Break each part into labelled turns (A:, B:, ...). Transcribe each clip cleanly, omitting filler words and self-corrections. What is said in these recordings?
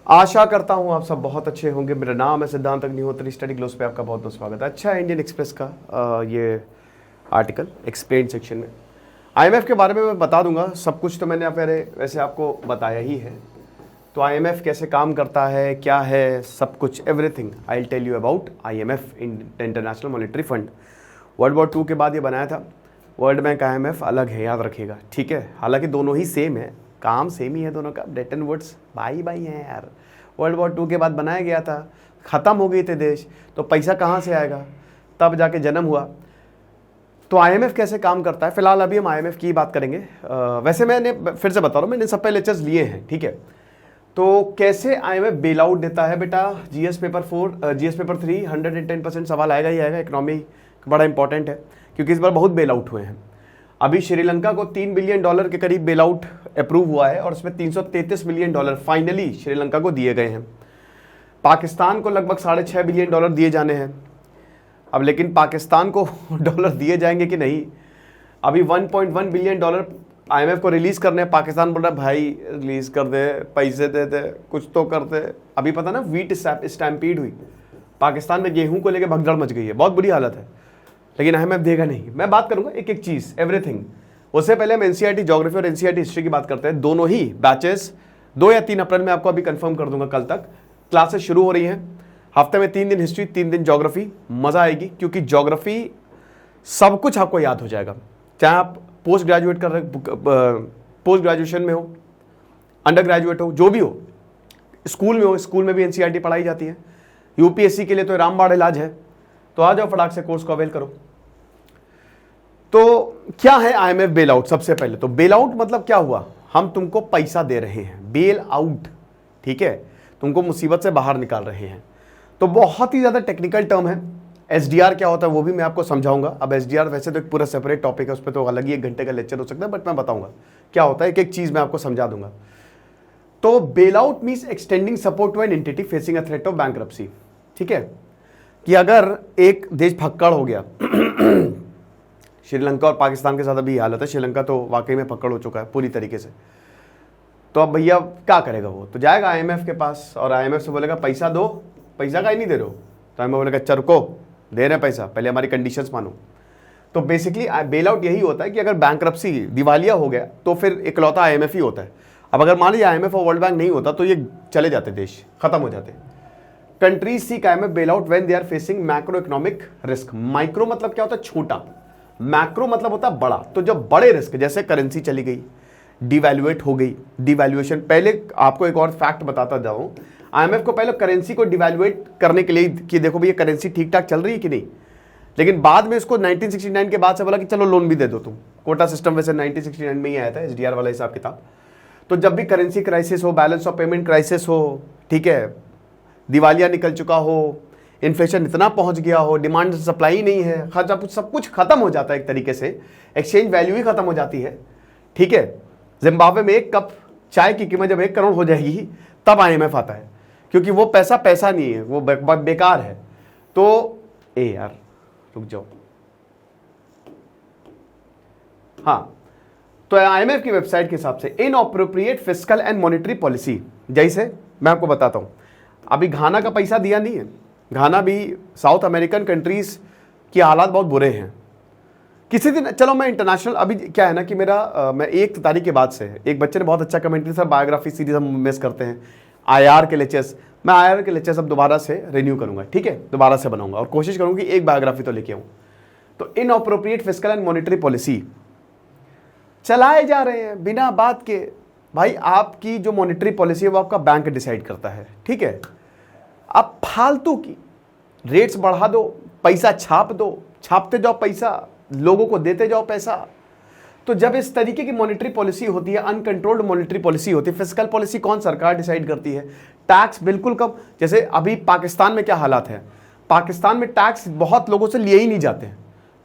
A: आशा करता हूं आप सब बहुत अच्छे होंगे। मेरा नाम है सिद्धांत अग्निहोत्री। स्टडी ग्लोस पे आपका बहुत बहुत स्वागत है। अच्छा है इंडियन एक्सप्रेस का ये आर्टिकल एक्सप्लेन सेक्शन में आईएमएफ के बारे में मैं बता दूंगा। सब कुछ तो मैंने पहले वैसे आपको बताया ही है। तो आईएमएफ कैसे काम करता है, क्या है, सब कुछ everything I will tell you about IMF, international monetary fund. World war 2 के बाद ये बनाया था। वर्ल्ड बैंक आईएमएफ अलग है, याद रखिएगा, ठीक है। हालांकि दोनों ही सेम है, काम सेम ही है दोनों का, ब्रिटेन वुड्स भाई भाई हैं यार। वर्ल्ड वॉर 2 के बाद बनाया गया था, ख़त्म हो गए थे देश, तो पैसा कहाँ से आएगा, तब जाके जन्म हुआ। तो आईएमएफ कैसे काम करता है, फिलहाल अभी हम आईएमएफ की बात करेंगे। वैसे मैंने फिर से बता रहा हूँ, मैंने सब पे लेक्चर्स लिए हैं, ठीक है। तो कैसे आईएमएफ बेल आउट देता है बेटा, जीएस पेपर 3 110% सवाल आएगा ही आएगा। इकोनॉमी बड़ा इंपॉर्टेंट है क्योंकि इस बार बहुत बेल आउट हुए हैं। अभी श्रीलंका को $3 बिलियन के करीब बेल आउट अप्रूव हुआ है और उसमें $333 मिलियन फाइनली श्रीलंका को दिए गए हैं। पाकिस्तान को लगभग $6.5 बिलियन दिए जाने हैं। अब लेकिन पाकिस्तान को डॉलर दिए जाएंगे कि नहीं, अभी $1.1 बिलियन आईएमएफ को रिलीज करने हैं। पाकिस्तान बोल रहा है भाई रिलीज कर दे, पैसे दे दे, कुछ तो करते। अभी पता ना वीट स्टैम्पीड हुई, पाकिस्तान में गेहूं को लेकर भगदड़ मच गई है, बहुत बुरी हालत है, लेकिन आईएमएफ देगा नहीं। मैं बात करूंगा एक एक चीज, एवरीथिंग। उससे पहले हम एनसीईआरटी ज्योग्राफी और एनसीईआरटी हिस्ट्री की बात करते हैं। दोनों ही बैचेस 2 या 3 अप्रैल में आपको अभी कंफर्म कर दूंगा, कल तक क्लासेस शुरू हो रही हैं। हफ्ते में 3 दिन हिस्ट्री, 3 दिन ज्योग्राफी। मजा आएगी क्योंकि ज्योग्राफी सब कुछ आपको याद हो जाएगा, चाहे आप पोस्ट ग्रेजुएट कर रहे, पोस्ट ग्रेजुएशन में हो, अंडर ग्रेजुएट हो, जो भी हो, स्कूल में हो, स्कूल में भी एनसीईआरटी पढ़ाई जाती है। यूपीएससी के लिए तो रामबाण इलाज है। तो आ जाओ फटाक से कोर्स को अवेल करो। तो क्या है आईएमएफ बेल आउट? सबसे पहले तो बेल आउट मतलब क्या हुआ, हम तुमको पैसा दे रहे हैं, बेल आउट, ठीक है, तुमको मुसीबत से बाहर निकाल रहे हैं। तो बहुत ही ज्यादा टेक्निकल टर्म है। एसडीआर क्या होता है वो भी मैं आपको समझाऊंगा। अब एसडीआर वैसे तो एक पूरा सेपरेट टॉपिक है, उस पर तो अलग ही 1 घंटे का लेक्चर हो सकता है, बट मैं बताऊंगा क्या होता है, एक एक चीज मैं आपको समझा दूंगा। तो bail out means extending support to an entity facing a threat of bankruptcy, ठीक है। कि अगर एक देश फक्कड़ हो गया श्रीलंका और पाकिस्तान के साथ अभी हालत है, श्रीलंका तो वाकई में फक्कड़ हो चुका है पूरी तरीके से। तो अब भैया क्या करेगा, वो तो जाएगा आईएमएफ के पास और आईएमएफ से बोलेगा पैसा दो। पैसा का ही नहीं दे रहे हो तो आईएमएफ बोलेगा अच्छा रुको, दे रहे पैसा, पहले हमारी कंडीशंस मानो। तो बेसिकली बेल आउट यही होता है कि अगर बैंक्रप्सी, दिवालिया हो गया, तो फिर इकलौता आईएमएफ ही होता है। अब अगर मान लीजिए आईएमएफ और वर्ल्ड बैंक नहीं होता तो ये चले जाते, देश खत्म हो जाते। Countries seek IMF bail out when they are facing macro economic risk. Micro मतलब क्या होता है, छोटा, मैक्रो मतलब होता है बड़ा। तो जब बड़े रिस्क, जैसे करेंसी चली गई, डिवैल्यूएट हो गई, डिवैल्यूएशन। पहले आपको एक और फैक्ट बताता जाऊं, आईएमएफ को पहले करेंसी को डिवैल्यूएट करने के लिए कि देखो भैया करेंसी ठीक ठाक चल रही है कि नहीं, लेकिन बाद में इसको 1969 के बाद से बोला कि चलो लोन भी दे दो तुम। कोटा सिस्टम वैसे 1969 में ही आया था, एसडीआर वाला हिसाब किताब। तो जब भी करेंसी क्राइसिस हो, बैलेंस ऑफ पेमेंट क्राइसिस हो, ठीक है, दिवालिया निकल चुका हो, इन्फ्लेशन इतना पहुंच गया हो, डिमांड सप्लाई नहीं है, खर्चा सब कुछ खत्म हो जाता है एक तरीके से, एक्सचेंज वैल्यू ही खत्म हो जाती है, ठीक है। जिम्बाब्वे में 1 कप चाय की कीमत जब 1 करोड़ हो जाएगी तब आईएमएफ आता है, क्योंकि वो पैसा नहीं है, वो बेकार है। तो यार रुक जाओ, हाँ, तो आईएमएफ की वेबसाइट के हिसाब से inappropriate fiscal and monetary policy, जैसे मैं आपको बताता हूं, अभी घाना का पैसा दिया नहीं है। घाना भी साउथ अमेरिकन कंट्रीज की हालात बहुत बुरे हैं। किसी दिन चलो मैं इंटरनेशनल, अभी क्या है ना कि मेरा मैं 1 तारीख के बाद से, एक बच्चे ने बहुत अच्छा कमेंट किया, सर बायोग्राफी सीरीज हम मिस करते हैं, आईआर के लेक्चर्स। मैं आईआर के लेक्चर्स अब दोबारा से रिन्यू करूंगा, ठीक है, दोबारा से बनाऊंगा और कोशिश करूंगी एक बायोग्राफी तो लेके आऊं। तो inappropriate fiscal and monetary policy चलाए जा रहे हैं बिना बात के। भाई आपकी जो मॉनेटरी पॉलिसी है वो आपका बैंक डिसाइड करता है, ठीक है। आप फालतू की रेट्स बढ़ा दो, पैसा छाप दो, छापते जाओ पैसा, लोगों को देते जाओ पैसा। तो जब इस तरीके की मॉनेटरी पॉलिसी होती है, अनकंट्रोल्ड मॉनेटरी पॉलिसी होती है, फिस्कल पॉलिसी कौन, सरकार डिसाइड करती है। टैक्स बिल्कुल कम, जैसे अभी पाकिस्तान में क्या हालात है, पाकिस्तान में टैक्स बहुत लोगों से लिए ही नहीं जाते हैं,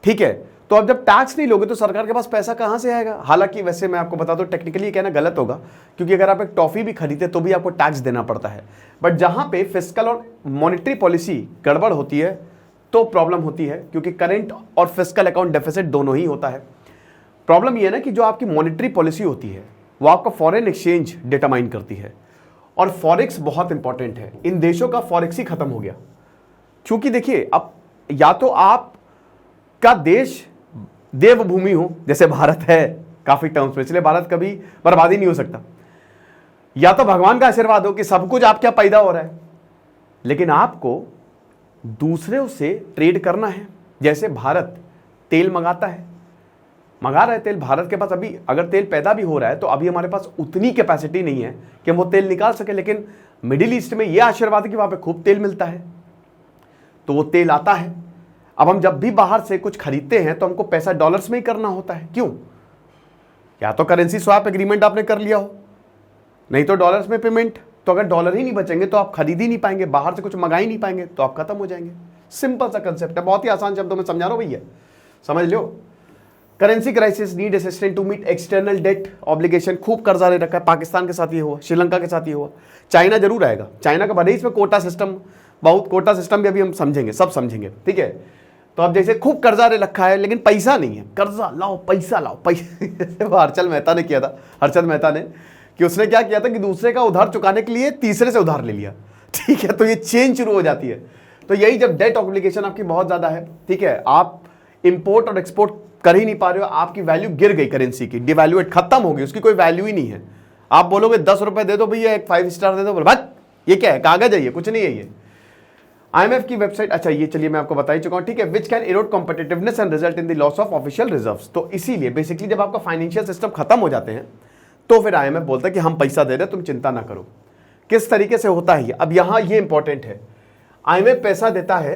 A: ठीक है। तो अब जब टैक्स नहीं लोगे तो सरकार के पास पैसा कहां से आएगा। हालांकि वैसे मैं आपको बता दूं, टेक्निकली ये कहना गलत होगा, क्योंकि अगर आप एक टॉफी भी खरीदते तो भी आपको टैक्स देना पड़ता है। बट जहां पे फिस्कल और मॉनेटरी पॉलिसी गड़बड़ होती है तो प्रॉब्लम होती है, क्योंकि करंट और फिस्कल अकाउंट डेफिसिट दोनों ही होता है। प्रॉब्लम यह है ना कि जो आपकी मॉनेटरी पॉलिसी होती है वो आपका फॉरेन एक्सचेंज डिटरमाइन करती है, और फॉरेक्स बहुत इंपॉर्टेंट है। इन देशों का फॉरेक्स ही खत्म हो गया, क्योंकि देखिए अब या तो आप का देश देवभूमि हो जैसे भारत है काफी टर्म्स में, इसलिए भारत कभी बर्बादी नहीं हो सकता, या तो भगवान का आशीर्वाद हो कि सब कुछ आप क्या पैदा हो रहा है, लेकिन आपको दूसरों से ट्रेड करना है। जैसे भारत तेल मंगाता है, मंगा रहा है तेल, भारत के पास अभी अगर तेल पैदा भी हो रहा है तो अभी हमारे पास उतनी कैपेसिटी नहीं है कि हम वो तेल निकाल सके, लेकिन मिडिल ईस्ट में यह आशीर्वाद है कि वहां पे खूब तेल मिलता है, तो वो तेल आता है। अब हम जब भी बाहर से कुछ खरीदते हैं तो हमको पैसा डॉलर्स में ही करना होता है। क्यों? या तो करेंसी स्वैप एग्रीमेंट आपने कर लिया हो, नहीं तो डॉलर्स में पेमेंट। तो अगर डॉलर ही नहीं बचेंगे तो आप खरीद ही नहीं पाएंगे, बाहर से कुछ मंगा ही नहीं पाएंगे, तो आप खत्म हो जाएंगे। सिंपल सा कंसेप्ट है, बहुत ही आसान शब्दों में समझा रहा हूं भैया, समझ लो। Currency crisis, need assistant to meet external debt obligation, खूब कर्जा ले रखा है, पाकिस्तान के साथ ये हुआ, श्रीलंका के साथ ये हुआ, चाइना जरूर आएगा, चाइना का भले इसमें कोटा सिस्टम, बहुत कोटा सिस्टम भी अभी हम समझेंगे, सब समझेंगे, ठीक है। तो अब जैसे खूब कर्जा ले रखा है लेकिन पैसा नहीं है, कर्जा लाओ पैसा लाओ पैसा वो हर्षद मेहता ने किया था, हर्षद मेहता ने, कि उसने क्या किया था कि दूसरे का उधार चुकाने के लिए तीसरे से उधार ले लिया, ठीक है। तो ये चेन शुरू हो जाती है। तो यही जब डेट ऑब्लिगेशन आपकी बहुत ज्यादा है, ठीक है, आप इंपोर्ट और एक्सपोर्ट कर ही नहीं पा रहे हो, आपकी वैल्यू गिर गई, करेंसी की डिवैल्यूएट खत्म हो गई, उसकी कोई वैल्यू ही नहीं है। आप बोलोगे 10 रुपए दे दो भैया, एक 5 स्टार दे दो, बोल भाई ये क्या है, कागज है ये, कुछ नहीं है ये। IMF की वेबसाइट, अच्छा ये चलिए मैं आपको बता ही चुका हूं, ठीक है, which can Erode competitiveness and result in the loss of official reserves. तो इसीलिए बेसिकली जब आपका फाइनेंशियल सिस्टम खत्म हो जाते हैं तो फिर IMF बोलता है कि हम पैसा दे रहे हैं, तुम चिंता ना करो। किस तरीके से होता है ये, अब यहां ये इंपॉर्टेंट है, IMF पैसा देता है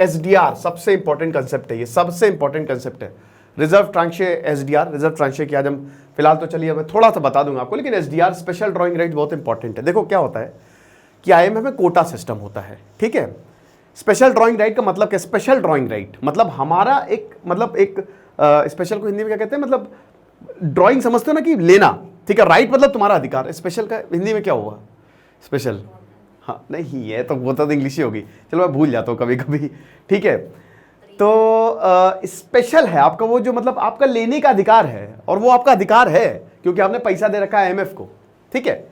A: SDR, सबसे इंपॉर्टेंट कंसेप्ट है ये, सबसे इंपॉर्टेंट कंसेप्ट है। रिजर्व ट्रांशे SDR, रिजर्व ट्रांशे की आज हम फिलहाल तो चलिए मैं थोड़ा सा बता दूंगा आपको, लेकिन SDR स्पेशल ड्रॉइंग राइट बहुत इंपॉर्टेंट है। देखो क्या होता है कि IMF में कोटा सिस्टम होता है, ठीक है। स्पेशल ड्रॉइंग राइट का मतलब क्या, स्पेशल ड्रॉइंग राइट मतलब हमारा एक, मतलब एक स्पेशल को हिंदी में क्या कहते हैं, मतलब ड्रॉइंग समझते हो ना कि लेना, ठीक है, राइट मतलब तुम्हारा अधिकार, स्पेशल का हिंदी में क्या हुआ, स्पेशल, हाँ नहीं है तो वो तो इंग्लिश ही होगी, चलो मैं भूल जाता हूँ कभी कभी, ठीक है। तो स्पेशल है आपका वो जो, मतलब आपका लेने का अधिकार है, और वो आपका अधिकार है क्योंकि आपने पैसा दे रखा है IMF को, ठीक है।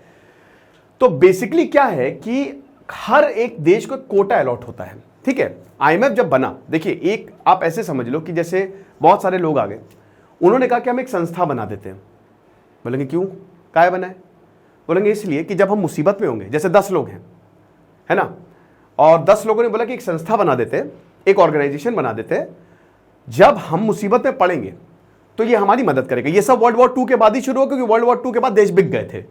A: तो बेसिकली क्या है कि हर एक देश को कोटा अलॉट होता है, ठीक है। IMF जब बना, देखिए एक आप ऐसे समझ लो कि जैसे बहुत सारे लोग आ गए, उन्होंने कहा कि हम एक संस्था बना देते हैं। बोलेंगे क्यों, काय बनाए, बोलेंगे इसलिए कि जब हम मुसीबत में होंगे, जैसे 10 लोग हैं, है ना, और 10 लोगों ने बोला कि एक संस्था बना देते हैं, एक ऑर्गेनाइजेशन बना देते हैं, जब हम मुसीबत में पड़ेंगे तो ये हमारी मदद करेगा। ये सब वर्ल्ड वॉर 2 के बाद ही शुरू हो, क्योंकि वर्ल्ड वॉर 2 के बाद देश बिक गए थे,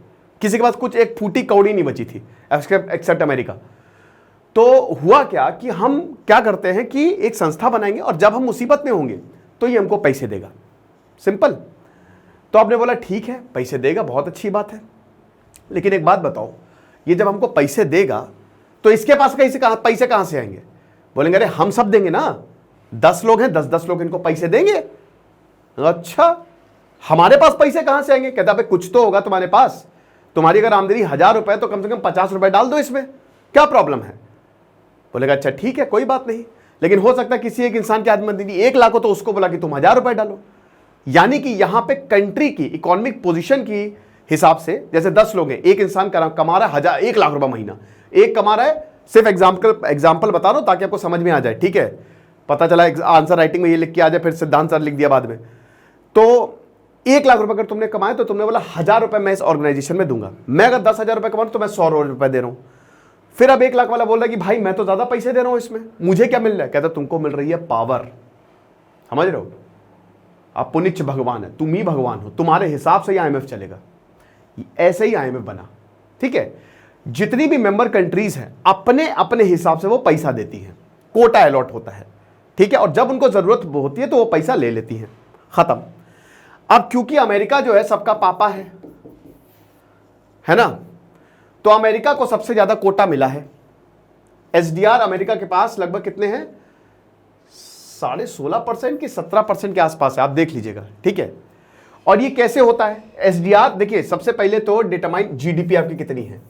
A: किसी के पास कुछ एक फूटी कौड़ी नहीं बची थी एक्सेप्ट अमेरिका। तो हुआ क्या कि हम क्या करते हैं कि एक संस्था बनाएंगे और जब हम मुसीबत में होंगे तो ये हमको पैसे देगा, सिंपल। तो आपने बोला ठीक है पैसे देगा, बहुत अच्छी बात है, लेकिन एक बात बताओ, ये जब हमको पैसे देगा तो इसके पास पैसे कहां से आएंगे? बोलेंगे अरे हम सब देंगे ना, 10 लोग हैं, 10-10 लोग इनको पैसे देंगे। अच्छा हमारे पास पैसे कहां से आएंगे? कहता है कुछ तो होगा तुम्हारे पास, तुम्हारी अगर आमदनी 1000 रुपए तो कम से कम 50 रुपए डाल दो इसमें, क्या प्रॉब्लम है? बोलेगा अच्छा ठीक है कोई बात नहीं, लेकिन हो सकता है किसी एक इंसान की आमदनी 1 लाख हो तो उसको बोला कि तुम 1000 रुपए डालो। यानी कि यहां पे कंट्री की इकोनॉमिक पोजीशन की हिसाब से, जैसे 10 लोग हैं, एक इंसान कमा रहा है 1 लाख रुपए महीना, एक कमा रहा है, सिर्फ एग्जाम्पल बता रहा हूं ताकि आपको समझ में आ जाए, ठीक है, पता चला आंसर राइटिंग में ये लिख के आ जाए, फिर सिद्धांत सर लिख दिया बाद में। तो 1 लाख रुपए अगर तुमने कमाए तो तुमने बोला 1000 रुपए मैं इस ऑर्गेनाइजेशन में दूंगा, मैं अगर 10,000 रुपए कमा तो मैं 100 रुपए दे रहा हूं। फिर अब 1 लाख वाला बोल रहा है कि भाई मैं तो ज्यादा पैसे दे रहा हूं इसमें, मुझे क्या मिल रहा है? कहता तुमको मिल रही है पावर, समझ रहे हो, आप पुनिच भगवान है, तुम ही भगवान हो, तुम्हारे हिसाब से IMF चलेगा। ऐसे ही IMF बना, ठीक है। जितनी भी मेंबर कंट्रीज हैं अपने अपने हिसाब से वो पैसा देती हैं, कोटा अलॉट होता है, ठीक है, और जब उनको जरूरत होती है तो वो पैसा ले लेती हैं, खत्म। अब क्योंकि अमेरिका जो है सबका पापा है ना, तो अमेरिका को सबसे ज्यादा कोटा मिला है। SDR अमेरिका के पास लगभग कितने हैं, 16.5% की 17% के आसपास है, आप देख लीजिएगा, ठीक है। और ये कैसे होता है SDR? देखिए सबसे पहले तो डिटरमाइन GDP आपकी कितनी है।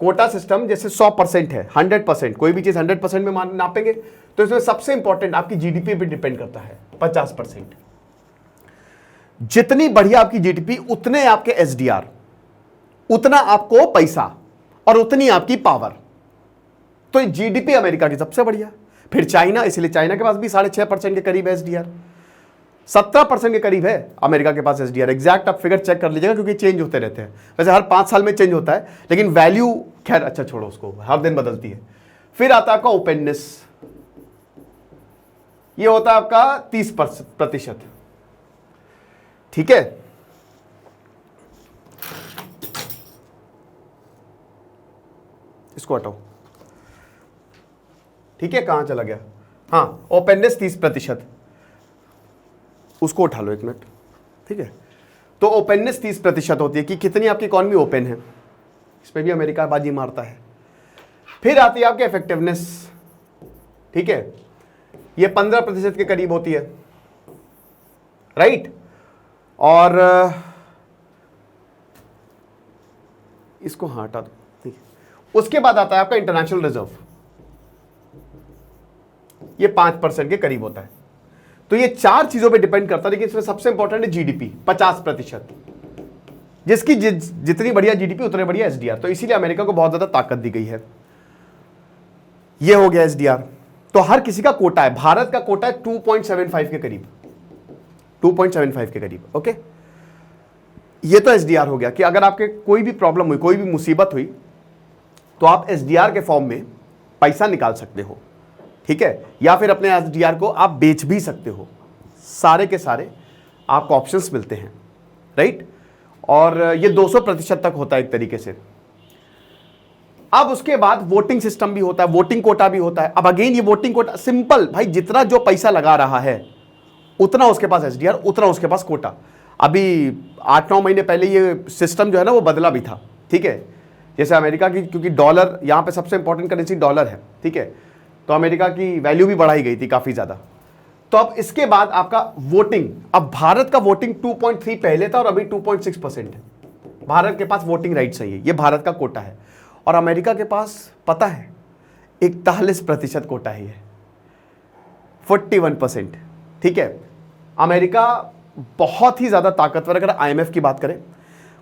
A: कोटा सिस्टम जैसे 100% है, 100%, कोई भी चीज 100% में नापेंगे तो इसमें सबसे इंपॉर्टेंट आपकी GDP पे डिपेंड करता है 50%। जितनी बढ़िया आपकी GDP उतने आपके SDR, उतना आपको पैसा और उतनी आपकी पावर। तो जीडीपी अमेरिका की सबसे बढ़िया। फिर चाइना, इसलिए चाइना के पास भी 6.5% के करीब है एसडीआर, 17% के करीब है अमेरिका के पास एसडीआर। एग्जैक्ट आप फिगर चेक कर लीजिएगा क्योंकि चेंज होते रहते हैं, वैसे हर 5 साल में चेंज होता है, लेकिन वैल्यू खैर अच्छा छोड़ो, उसको हर दिन बदलती है। फिर आता है आपका ओपननेस, ये होता है आपका 30%। ठीक है, इसको हटाओ। ठीक है, कहां चला गया? हाँ, ओपननेस 30%, उसको उठा लो 1 मिनट। ठीक है, तो ओपननेस 30% होती है कि कितनी आपकी इकॉनमी ओपन है, इसमें भी अमेरिका बाजी मारता है। फिर आती है आपकी इफेक्टिवनेस, ठीक है, ये 15% के करीब होती है, राइट। और इसको हाँ हटा दो, ठीक है। उसके बाद आता है आपका इंटरनेशनल रिजर्व, ये 5% के करीब होता है। तो ये 4 चीजों पे डिपेंड करता है, लेकिन इसमें सबसे इंपॉर्टेंट है जीडीपी 50%, जिसकी जितनी बढ़िया जीडीपी उतने बढ़िया एसडीआर। तो इसीलिए अमेरिका को बहुत ज्यादा ताकत दी गई है। ये हो गया एसडीआर। तो हर किसी का कोटा है, भारत का कोटा है 2.75 के करीब, 2.75 के करीब। ओके, ये तो एसडीआर हो गया कि अगर आपके कोई भी प्रॉब्लम हुई, कोई भी मुसीबत हुई, तो आप एसडीआर के फॉर्म में पैसा निकाल सकते हो, ठीक है, या फिर अपने एसडीआर को आप बेच भी सकते हो। सारे के सारे आपको ऑप्शंस मिलते हैं, राइट। और ये 200% तक होता है एक तरीके से। अब उसके बाद वोटिंग सिस्टम भी होता है, वोटिंग कोटा भी होता है। अब अगेन ये वोटिंग कोटा सिंपल, भाई जितना जो पैसा लगा रहा है उतना उसके पास एसडीआर, उतना उसके पास कोटा। अभी 8-9 महीने पहले ये सिस्टम जो है ना वो बदला भी था, ठीक है। जैसे अमेरिका की, क्योंकि डॉलर यहाँ पे सबसे इंपॉर्टेंट करेंसी डॉलर है, ठीक है, तो अमेरिका की वैल्यू भी बढ़ाई गई थी काफी ज्यादा। तो अब इसके बाद आपका वोटिंग, अब भारत का वोटिंग 2.3 पहले था और अभी 2.6% है। भारत के पास वोटिंग राइट्स है, ये भारत का कोटा है। और अमेरिका के पास पता है 41% कोटा ही है, 41%, ठीक है। अमेरिका बहुत ही ज्यादा ताकतवर। अगर आईएमएफ की बात करें,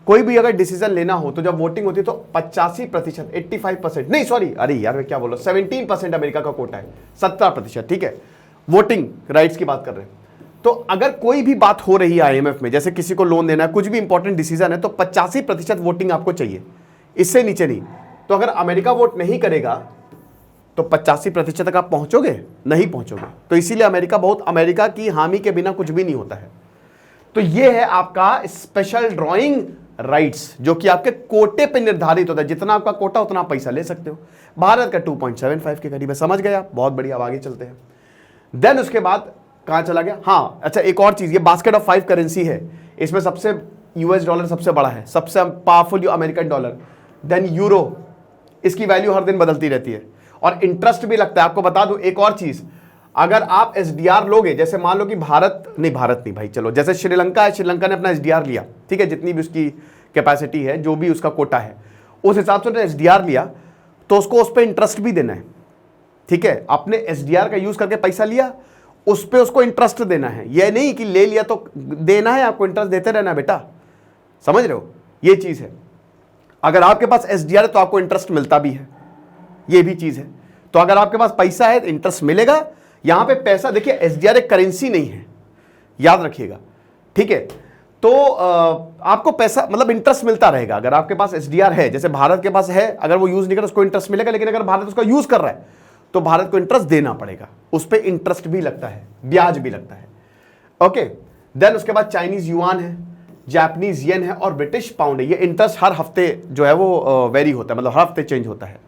A: कोई भी अगर डिसीजन लेना हो तो जब वोटिंग होती है तो 85%, 85% नहीं, सॉरी, अरे यार मैं क्या बोल रहा हूं, 17% अमेरिका का कोटा है, 17%, ठीक है। वोटिंग राइट्स की बात कर रहे हैं। तो अगर कोई भी बात हो रही है आईएमएफ में, जैसे किसी को लोन देना है, कुछ भी इंपॉर्टेंट डिसीजन है, तो 85% वोटिंग आपको चाहिए, इससे नीचे नहीं। तो अगर अमेरिका वोट नहीं करेगा तो 85% तक आप पहुंचोगे? नहीं पहुंचोगे। तो इसीलिए अमेरिका की हामी के बिना कुछ भी नहीं होता है। तो ये है आपका स्पेशल ड्रॉइंग राइट्स, जो कि आपके कोटे पे निर्धारित होता है। जितना आपका कोटा उतना आप पैसा ले सकते हो। भारत का 2.75 के करीब है, समझ गए आप? बहुत बढ़िया, अब आगे चलते हैं। देन उसके बाद कहां चला गया? हाँ, अच्छा, एक और चीज, ये बास्केट ऑफ 5 करेंसी है, इसमें सबसे यूएस डॉलर सबसे बड़ा है, सबसे powerful American dollar, then euro, इसकी वैल्यू हर दिन बदलती रहती है और इंटरेस्ट भी लगता है। आपको बता दूं एक और चीज, अगर आप एसडीआर लोगे, जैसे मान लो कि भारत नहीं भाई, चलो जैसे श्रीलंका है, श्रीलंका ने अपना एसडीआर लिया, ठीक है, जितनी भी उसकी कैपेसिटी है, जो भी उसका कोटा है, उस हिसाब से उसने एसडीआर लिया, तो उसको उस पर इंटरेस्ट भी देना है, ठीक है। अपने एसडीआर का यूज करके पैसा लिया, उस पर उसको इंटरेस्ट देना है। यह नहीं कि ले लिया तो देना है, आपको इंटरेस्ट देते रहना है बेटा, समझ रहे हो? ये चीज है। अगर आपके पास एसडीआर है तो आपको इंटरेस्ट मिलता भी है, ये भी चीज है। तो अगर आपके पास पैसा है तो इंटरेस्ट मिलेगा। यहां पे पैसा, देखिए एसडीआर एक करेंसी नहीं है, याद रखिएगा, ठीक है। तो आपको पैसा मतलब इंटरेस्ट मिलता रहेगा अगर आपके पास एसडीआर है। जैसे भारत के पास है, अगर वो यूज नहीं कर उसको इंटरेस्ट मिलेगा, लेकिन अगर भारत उसका यूज कर रहा है तो भारत को इंटरेस्ट देना पड़ेगा, उस पर इंटरेस्ट भी लगता है, ब्याज भी लगता है। ओके, देन उसके बाद चाइनीज युआन है, जापानीज येन है और ब्रिटिश पाउंड है। ये इंटरेस्ट हर हफ्ते जो है वो वेरी होता है, मतलब हर हफ्ते चेंज होता है।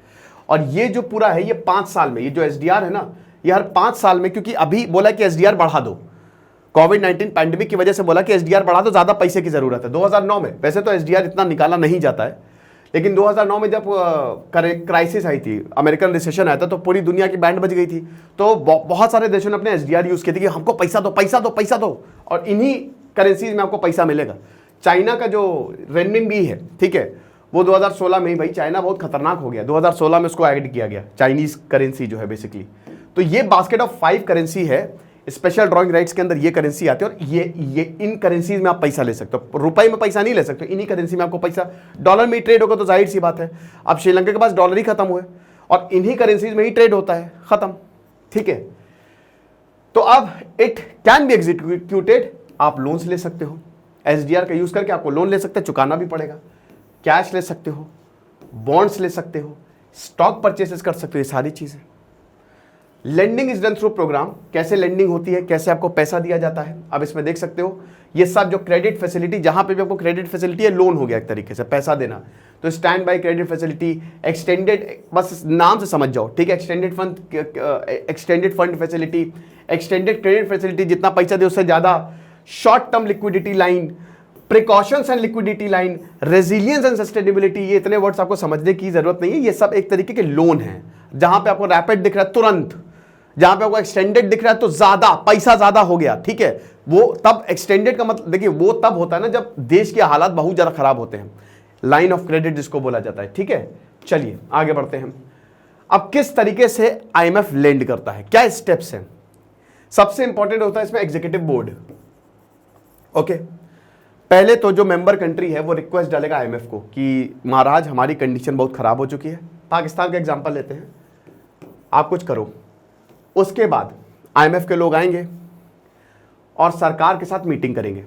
A: और ये जो पूरा है ये 5 साल में, ये जो एसडीआर है ना, ये हर 5 साल में, क्योंकि अभी बोला कि एसडीआर बढ़ा दो, कोविड-19 पैंडेमिक की वजह से बोला कि एसडीआर बढ़ा दो, ज्यादा पैसे की जरूरत है। 2009 में वैसे तो एसडीआर इतना निकाला नहीं जाता है, लेकिन 2009 में जब क्राइसिस आई थी, अमेरिकन रिसेशन आया था, तो पूरी दुनिया की बैंड बज गई थी। तो बहुत सारे देशों ने अपने एसडीआर यूज किए थे कि हमको पैसा दो, पैसा दो, पैसा दो, और इन्हीं करेंसीज में आपको पैसा मिलेगा। चाइना का जो रेनमिनबी है, ठीक है, वो 2016 में ही, भाई चाइना बहुत खतरनाक हो गया, 2016 में उसको ऐड किया गया, चाइनीज करेंसी जो है बेसिकली। तो ये बास्केट ऑफ 5 करेंसी है, स्पेशल ड्राइंग राइट्स के अंदर ये करेंसी आती है और ये इन करेंसीज में आप पैसा ले सकते हो। रुपए में पैसा नहीं ले सकते, इन्हीं करेंसी में आपको पैसा, डॉलर में ही ट्रेड होगा तो जाहिर सी बात है। अब श्रीलंका के पास डॉलर ही खत्म हुए और इन्हीं करेंसीज में ही ट्रेड होता है, खत्म, ठीक है। तो अब इट कैन बी एग्जीक्यूटेड, आप लोन्स ले सकते हो, एसडीआर का यूज करके आपको लोन ले सकते हैं, चुकाना भी पड़ेगा, कैश ले सकते हो, बॉन्ड्स ले सकते हो, स्टॉक परचेसेस कर सकते हो, ये सारी चीजें। Lending is done through program, कैसे लेंडिंग होती है, कैसे आपको पैसा दिया जाता है, अब इसमें देख सकते हो ये सब जो क्रेडिट फैसिलिटी, जहां पे भी आपको क्रेडिट फैसिलिटी है, लोन हो गया एक तरीके से पैसा देना। तो stand by credit facility, extended, बस नाम से समझ जाओ, ठीक है, extended fund facility, extended credit facility, जितना पैसा दे उससे ज्यादा, short term liquidity line, precautions and liquidity line, resilience and sustainability, ये इतने वर्ड्स आपको समझने की जरूरत नहीं है, ये सब एक तरीके के लोन हैं। जहां पे आपको रैपिड दिख रहा है तुरंत, जहां पे आपको एक्सटेंडेड दिख रहा है तो ज्यादा पैसा ज्यादा हो गया, ठीक है। वो तब एक्सटेंडेड का मतलब देखिए वो तब होता है ना जब देश के हालात बहुत ज्यादा खराब होते हैं, लाइन ऑफ क्रेडिट जिसको बोला जाता है, ठीक है। चलिए आगे बढ़ते हैं। अब किस तरीके से आईएमएफ लेंड करता है, क्या स्टेप्स हैं। सबसे इंपॉर्टेंट होता है इसमें एग्जीक्यूटिव बोर्ड, ओके। पहले तो जो मेंबर कंट्री है वो रिक्वेस्ट डालेगा आईएमएफ को कि महाराज हमारी कंडीशन बहुत खराब हो चुकी है। पाकिस्तान का एग्जांपल लेते हैं, आप कुछ करो। उसके बाद आईएमएफ के लोग आएंगे और सरकार के साथ मीटिंग करेंगे।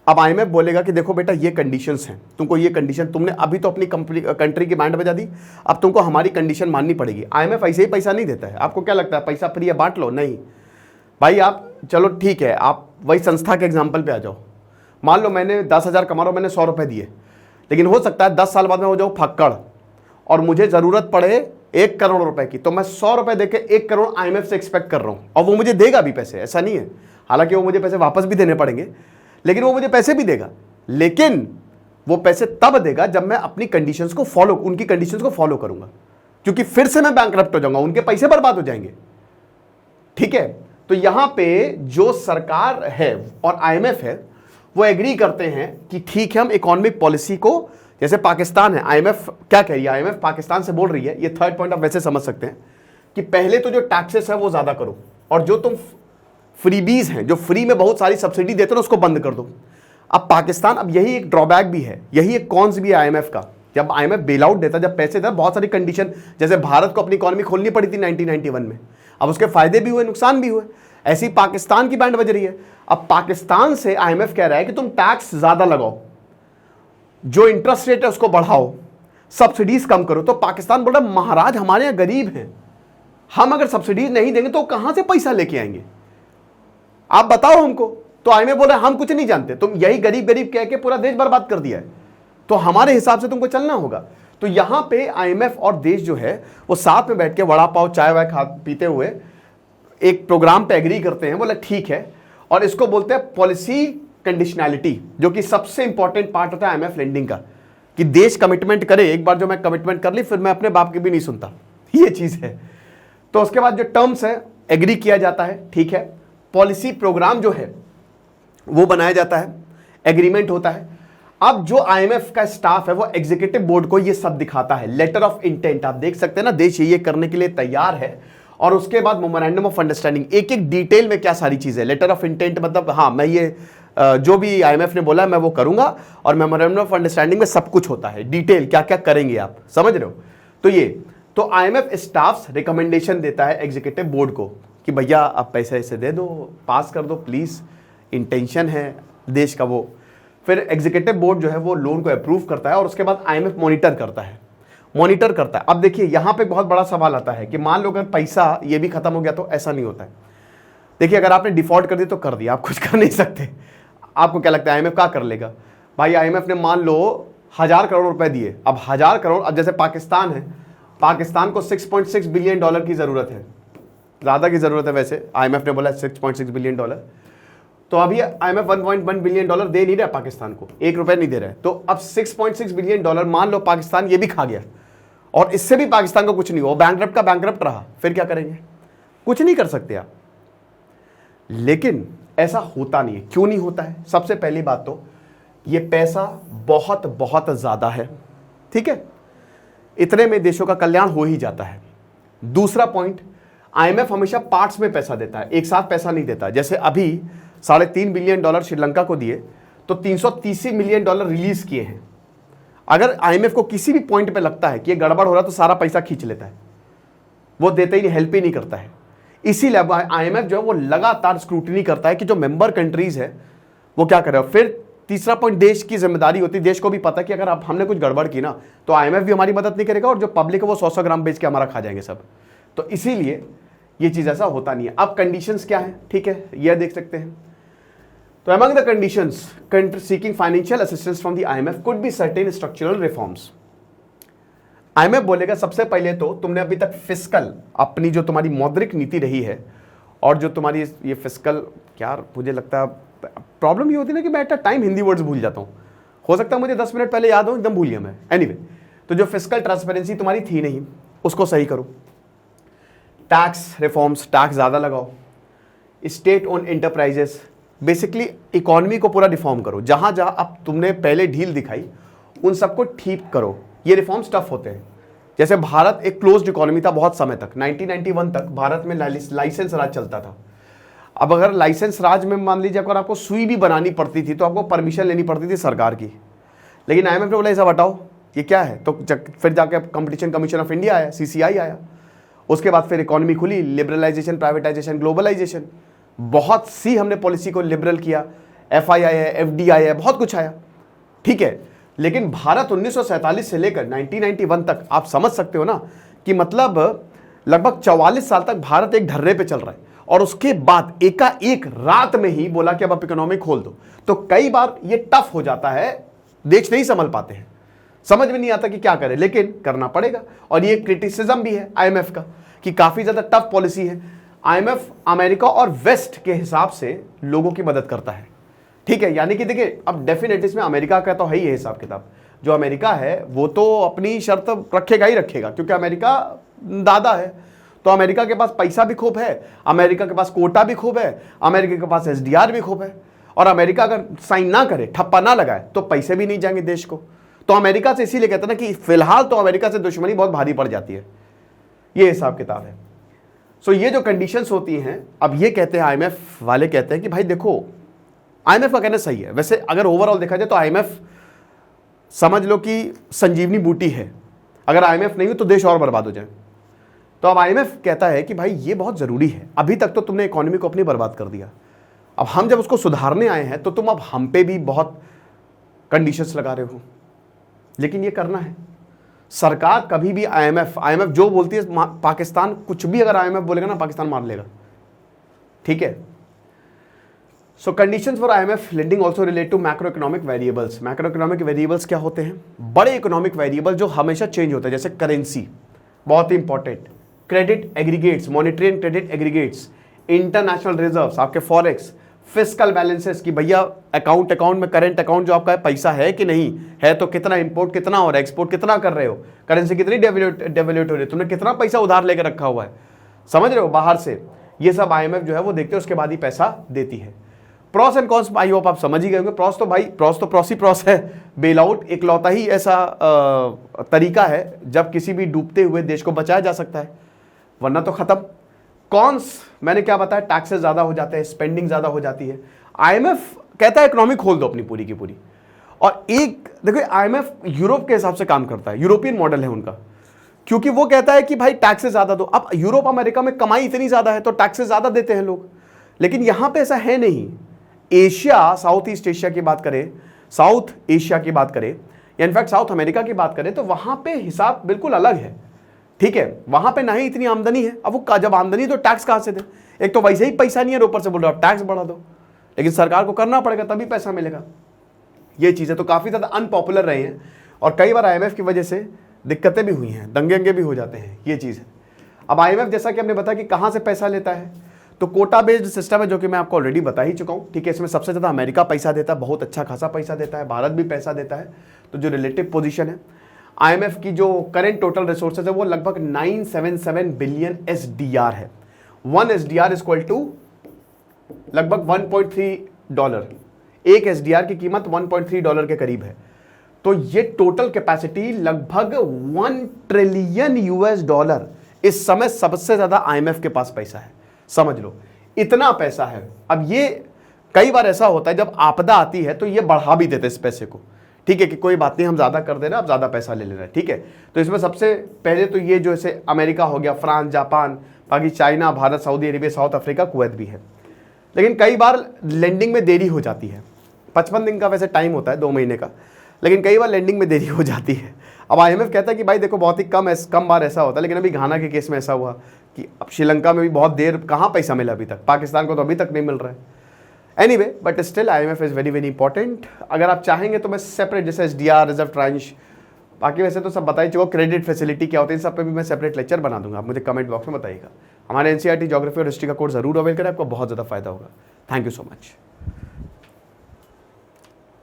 A: अब आईएमएफ बोलेगा कि देखो बेटा ये कंडीशंस हैं, तुमको ये कंडीशन, तुमने अभी तो अपनी कंट्री की बैंड बजा दी, अब तुमको हमारी कंडीशन माननी पड़ेगी। आईएमएफ ऐसे ही पैसा नहीं देता है। आपको क्या लगता है पैसा फ्री है बांट लो, नहीं भाई। आप चलो ठीक है, आप वही संस्था के एग्जाम्पल पे आ जाओ। मान लो मैंने 10,000 कमा रहा हूं, मैंने 100 रुपए दिए, लेकिन हो सकता है 10 साल बाद में हो जाऊं फक्कड़ और मुझे जरूरत पड़े 1 करोड़ रुपए की, तो मैं 100 रुपए देके 1 करोड़ आईएमएफ से एक्सपेक्ट कर रहा हूं और वो मुझे देगा भी पैसे, ऐसा नहीं है। हालांकि वो मुझे पैसे वापस भी देने पड़ेंगे, लेकिन वो मुझे पैसे भी देगा। लेकिन वो पैसे तब देगा जब मैं अपनी कंडीशंस को फॉलो, उनकी कंडीशंस को फॉलो करूंगा, क्योंकि फिर से मैं बैंकरप्ट हो जाऊंगा, उनके पैसे बर्बाद हो जाएंगे, ठीक है। तो यहां पे जो सरकार है और आईएमएफ है वो एग्री करते हैं कि ठीक है हम इकोनॉमिक पॉलिसी को, जैसे पाकिस्तान है, आईएमएफ क्या कह रही है, आईएमएफ पाकिस्तान से बोल रही है, ये थर्ड पॉइंट आप वैसे समझ सकते हैं कि पहले तो जो टैक्सेस है वो ज्यादा करो और जो तुम फ्रीबीज हैं, जो फ्री में बहुत सारी सब्सिडी देते हो उसको बंद कर दो। अब पाकिस्तान, अब यही एक ड्रॉबैक भी है, यही एक कॉन्स भी है आईएमएफ का। जब आईएमएफ बेल आउट देता, जब पैसे देता, बहुत सारी कंडीशन, जैसे भारत को अपनी इकोनॉमी खोलनी पड़ी थी 1991 में, अब उसके फायदे भी हुए, नुकसान भी हुए। ऐसी पाकिस्तान की बैंड बज रही है। अब पाकिस्तान से आईएमएफ कह रहा है कि तुम टैक्स ज्यादा लगाओ, जो इंटरेस्ट रेट है उसको बढ़ाओ, सब्सिडीज कम करो। तो पाकिस्तान बोल रहा महाराज हमारे यहां गरीब हैं, हम अगर सब्सिडीज नहीं देंगे तो कहां से पैसा लेके आएंगे, आप बताओ हमको। तो आईएमएफ बोल रहा हम कुछ नहीं जानते, तुम यही गरीब गरीब कह के पूरा देश बर्बाद कर दिया है, तो हमारे हिसाब से तुमको चलना होगा। तो यहां पे आईएमएफ और देश जो है वो साथ में बैठ के वड़ा पाव चाय वाय खा पीते हुए एक प्रोग्राम पे एग्री करते हैं, बोले ठीक है। और इसको बोलते हैं पॉलिसी कंडीशनैलिटी, जो कि सबसे इंपॉर्टेंट पार्ट होता है आईएमएफ लेंडिंग का, कि देश कमिटमेंट करे। एक बार जो मैं कमिटमेंट कर ली फिर मैं अपने बाप की भी नहीं सुनता, ये चीज है। तो उसके बाद जो टर्म्स है एग्री किया जाता है, ठीक है। पॉलिसी प्रोग्राम जो है वो बनाया जाता है, एग्रीमेंट होता है। अब जो आईएमएफ का स्टाफ है वो एग्जीक्यूटिव बोर्ड को ये सब दिखाता है, लेटर ऑफ इंटेंट, आप देख सकते हैं ना, देश ये करने के लिए तैयार है। और उसके बाद मेमोरेंडम ऑफ अंडरस्टैंडिंग, एक एक डिटेल में क्या सारी चीजें। लेटर ऑफ इंटेंट मतलब हाँ मैं ये जो भी आईएमएफ ने बोला मैं वो करूंगा, और मेमोरेंडम ऑफ अंडरस्टैंडिंग में सब कुछ होता है, डिटेल क्या क्या करेंगे आप, समझ रहे हो। तो ये तो आईएमएफ स्टाफ रिकमेंडेशन देता है एग्जीक्यूटिव बोर्ड को कि भैया आप पैसे ऐसे दे दो, पास कर दो प्लीज, इंटेंशन है देश का वो। फिर एग्जीक्यूटिव बोर्ड जो है वो लोन को अप्रूव करता है और उसके बाद आईएमएफ मॉनिटर करता है। अब देखिए यहां पे बहुत बड़ा सवाल आता है कि मान लो अगर पैसा ये भी खत्म हो गया तो ऐसा नहीं होता है। देखिए अगर आपने डिफॉल्ट कर दी तो कर दिया, आप कुछ कर नहीं सकते। आपको क्या लगता है आईएमएफ क्या कर लेगा? भाई आईएमएफ ने मान लो 1000 करोड़ रुपए दिए, अब 1000 करोड़, अब जैसे पाकिस्तान है, पाकिस्तान को $6.6 बिलियन की जरूरत है, ज्यादा की जरूरत है वैसे, आईएमएफ ने बोला 6.6 बिलियन डॉलर। तो अभी आईएमएफ 1.1 बिलियन डॉलर दे नहीं रहा पाकिस्तान को, 1 रुपए नहीं दे रहा है। तो अब 6.6 बिलियन डॉलर मान लो पाकिस्तान ये भी खा गया और इससे भी पाकिस्तान को कुछ नहीं हुआ, बैंकरप्ट का बैंकरप्ट रहा, फिर क्या करेंगे? कुछ नहीं कर सकते आप। लेकिन ऐसा होता नहीं है। क्यों नहीं होता है? सबसे पहली बात तो ये पैसा बहुत बहुत ज्यादा है, ठीक है, इतने में देशों का कल्याण हो ही जाता है। दूसरा पॉइंट, आईएमएफ हमेशा पार्ट्स में पैसा देता है, एक साथ पैसा नहीं देता। जैसे अभी $3.5 बिलियन श्रीलंका को दिए तो $330 मिलियन रिलीज किए हैं। अगर आईएमएफ को किसी भी पॉइंट पे लगता है कि ये गड़बड़ हो रहा है तो सारा पैसा खींच लेता है, वो देते ही नहीं, हेल्प ही नहीं करता है। इसीलिए आईएमएफ जो है वो लगातार स्क्रूटनी करता है कि जो मेंबर कंट्रीज है वो क्या कर रहे हो। फिर तीसरा पॉइंट देश की जिम्मेदारी होती है। देश को भी पता है कि अगर हमने कुछ गड़बड़ की ना तो आईएमएफ भी हमारी मदद नहीं करेगा और जो पब्लिक है वो 100 ग्राम बेच के हमारा खा जाएंगे सब। तो इसीलिए ये चीज ऐसा होता नहीं है। अब कंडीशंस क्या है, ठीक है, यह देख सकते हैं। तो among the conditions country seeking financial assistance from the IMF could be certain structural reforms. IMF बोलेगा सबसे पहले तो तुमने अभी तक फिस्कल अपनी जो तुम्हारी मौद्रिक नीति रही है और जो तुम्हारी ये फिस्कल, क्या मुझे लगता है प्रॉब्लम ये होती है ना कि मैं at a time Hindi words भूल जाता हूँ। हो सकता है मुझे 10 मिनट पहले याद हो, एकदम भूल गया मैं। एनीवे, तो जो फिस्कल ट्रांसपेरेंसी तुम्हारी थी नहीं, उसको सही करो। टैक्स रिफॉर्म्स, टैक्स ज़्यादा लगाओ। State own enterprises, basically economy को पूरा रिफॉर्म करो। जहाँ जहाँ अब तुमने पहले ढील दिखाई उन सबको ठीक करो। ये रिफॉर्म्स टफ होते हैं। जैसे भारत एक क्लोज्ड इकोनॉमी था बहुत समय तक, 1991 तक भारत में लाइसेंस राज चलता था। अब अगर लाइसेंस राज में मान लीजिए अगर आपको सुई भी बनानी पड़ती थी तो आपको परमिशन लेनी पड़ती थी सरकार की। लेकिन आईएमएफ ने बोला ऐसा हटाओ, ये क्या है। तो फिर जाके कंपटीशन कमीशन ऑफ इंडिया आया, सीसीआई आया। उसके बाद फिर इकोनॉमी खुली, लिबरलाइजेशन, प्राइवेटाइजेशन, ग्लोबलाइजेशन, बहुत सी हमने पॉलिसी को लिबरल किया। FII है, FDI है, बहुत कुछ आया, ठीक है। लेकिन भारत 1947 से लेकर 1991 तक आप समझ सकते हो ना कि मतलब लगभग 44 साल तक भारत एक ढर्रे पे चल रहा है। और उसके बाद एकाएक रात में ही बोला कि अब आप इकोनॉमी खोल दो। तो कई बार ये टफ हो जाता है, देश नहीं संभल पाते हैं, समझ में नहीं आता कि क्या करें, लेकिन करना पड़ेगा। और ये क्रिटिसिज्म भी है आईएमएफ का कि काफी ज्यादा टफ पॉलिसी है। आईएमएफ अमेरिका और वेस्ट के हिसाब से लोगों की मदद करता है, ठीक है। यानी कि देखिए अब डेफिनेटली इसमें अमेरिका का तो है ही हिसाब किताब। जो अमेरिका है वो तो अपनी शर्त रखेगा ही रखेगा, क्योंकि अमेरिका दादा है। तो अमेरिका के पास पैसा भी खूब है, अमेरिका के पास कोटा भी खूब है, अमेरिका के पास SDR भी खूब है। और अमेरिका अगर साइन ना करे, ठप्पा ना लगाए, तो पैसे भी नहीं जाएंगे देश को। तो अमेरिका से इसीलिए कहते हैं ना कि फिलहाल तो अमेरिका से दुश्मनी बहुत भारी पड़ जाती है। ये हिसाब किताब है। सो ये जो कंडीशंस होती हैं, अब ये कहते हैं आईएमएफ वाले कहते हैं कि भाई देखो, आईएमएफ का कहना सही है। वैसे अगर ओवरऑल देखा जाए तो आईएमएफ समझ लो कि संजीवनी बूटी है। अगर आईएमएफ नहीं हो तो देश और बर्बाद हो जाए। तो अब आईएमएफ कहता है कि भाई ये बहुत जरूरी है। अभी तक तो तुमने इकोनॉमी को अपनी बर्बाद कर दिया, अब हम जब उसको सुधारने आए हैं तो तुम अब हम पे भी बहुत कंडीशंस लगा रहे हो। लेकिन ये करना है। सरकार कभी भी आईएमएफ जो बोलती है, पाकिस्तान कुछ भी अगर आईएमएफ बोलेगा ना, पाकिस्तान मार लेगा, ठीक है। So conditions for IMF lending also relate to macro economic variables. Macro economic variables क्या होते हैं? बड़े इकोनॉमिक वेरिएबल जो हमेशा चेंज होते हैं, जैसे करेंसी बहुत ही important, credit aggregates, monetary and credit aggregates, international reserves, आपके फॉरेक्स, फिस्कल बैलेंसेस कि भैया अकाउंट में करंट अकाउंट जो आपका पैसा है कि नहीं है, तो कितना इंपोर्ट कितना हो रहा है, एक्सपोर्ट कितना कर रहे हो, करेंसी कितनी डेवल्यूट हो रही है, तुमने कितना पैसा उधार लेकर रखा हुआ है, समझ रहे हो, बाहर से। ये सब आईएमएफ जो है वो देखते हैं, उसके बाद ही पैसा देती है। Pros and cons I hope आप समझ ही गए होंगे। प्रॉस तो भाई प्रॉस है। बेल आउट इकलौता ही ऐसा तरीका है जब किसी भी डूबते हुए देश को बचाया जा सकता है, वरना तो खत्म। कॉन्स मैंने क्या बताया, टैक्सेस ज्यादा हो जाते हैं, स्पेंडिंग ज्यादा हो जाती है। आईएमएफ कहता है इकोनॉमी खोल दो अपनी पूरी की पूरी। और एक देखो, आईएमएफ यूरोप के हिसाब से काम करता है, यूरोपियन मॉडल है उनका, क्योंकि वो कहता है कि भाई टैक्सेस ज्यादा दो। अब यूरोप अमेरिका में कमाई इतनी ज्यादा है तो टैक्सेस ज्यादा देते हैं लोग, लेकिन यहां पे ऐसा है नहीं। एशिया, साउथ ईस्ट एशिया की बात करें, साउथ एशिया की बात करें, या इनफैक्ट साउथ अमेरिका की बात करें, तो वहां पे हिसाब बिल्कुल अलग है, ठीक है। वहां पे ना ही इतनी आमदनी है। अब वो जब आमदनी तो टैक्स कहां से दे? एक तो वैसे ही पैसा नहीं है, ऊपर से बोल रहे हो टैक्स बढ़ा दो, लेकिन सरकार को करना पड़ेगा तभी पैसा मिलेगा। ये चीजें तो काफी ज्यादा अनपॉपुलर रही हैं और कई बार आईएमएफ की वजह से दिक्कतें भी हुई हैं, दंगे भी हो जाते हैं, ये चीज है। अब आईएमएफ जैसा कि हमने बताया कि कहां से पैसा लेता है, तो कोटा बेस्ड सिस्टम है, जो कि मैं आपको ऑलरेडी बता ही चुका हूं, ठीक है। इसमें सबसे ज्यादा अमेरिका पैसा देता है, बहुत अच्छा खासा पैसा देता है, भारत भी पैसा देता है। तो जो रिलेटिव पोजीशन है आईएमएफ की, जो करंट टोटल रिसोर्सेज है वो लगभग 977 बिलियन SDR है। 1 SDR इक्वल टू लगभग $1.3। एक SDR की कीमत $1.3 के करीब है। तो ये टोटल कैपेसिटी लगभग $1 ट्रिलियन इस समय सबसे ज्यादा IMF के पास पैसा है, समझ लो इतना पैसा है। अब ये कई बार ऐसा होता है जब आपदा आती है तो ये बढ़ा भी देते इस पैसे को, ठीक है कि कोई बात नहीं हम ज्यादा कर दे रहे हैं, आप ज्यादा पैसा ले ले रहे हैं, ठीक है। तो इसमें सबसे पहले तो ये जो ऐसे अमेरिका हो गया, फ्रांस, जापान, बाकी China, Bharat, Saudi Arabia, south Africa, Kuwait भी है। लेकिन कई बार लेंडिंग में देरी हो जाती है, 55 दिन का वैसे टाइम होता है, 2 महीने का, लेकिन कई बार लेंडिंग में देरी हो जाती है। अब IMF कहता है कि भाई देखो बहुत ही कम बार ऐसा होता है, लेकिन अभी घाना के केस में ऐसा हुआ कि अब श्रीलंका में भी बहुत देर, कहाँ पैसा मिला अभी तक, पाकिस्तान को तो अभी तक नहीं मिल रहा है। Anyway but still IMF is very very important. अगर आप चाहेंगे तो मैं सेपरेट जैसे SDR, रिजर्व ट्रांच, बाकी वैसे तो सब बता ही चुका, क्रेडिट फैसिलिटी क्या होती है, इन सब पे भी मैं सेपरेट लेक्चर बना दूंगा, आप मुझे कमेंट बॉक्स में बताइएगा। हमारे NCERT ज्योग्राफी और हिस्ट्री का कोर्स जरूर अवेल करें, आपको बहुत ज़्यादा फायदा होगा। Thank you so much.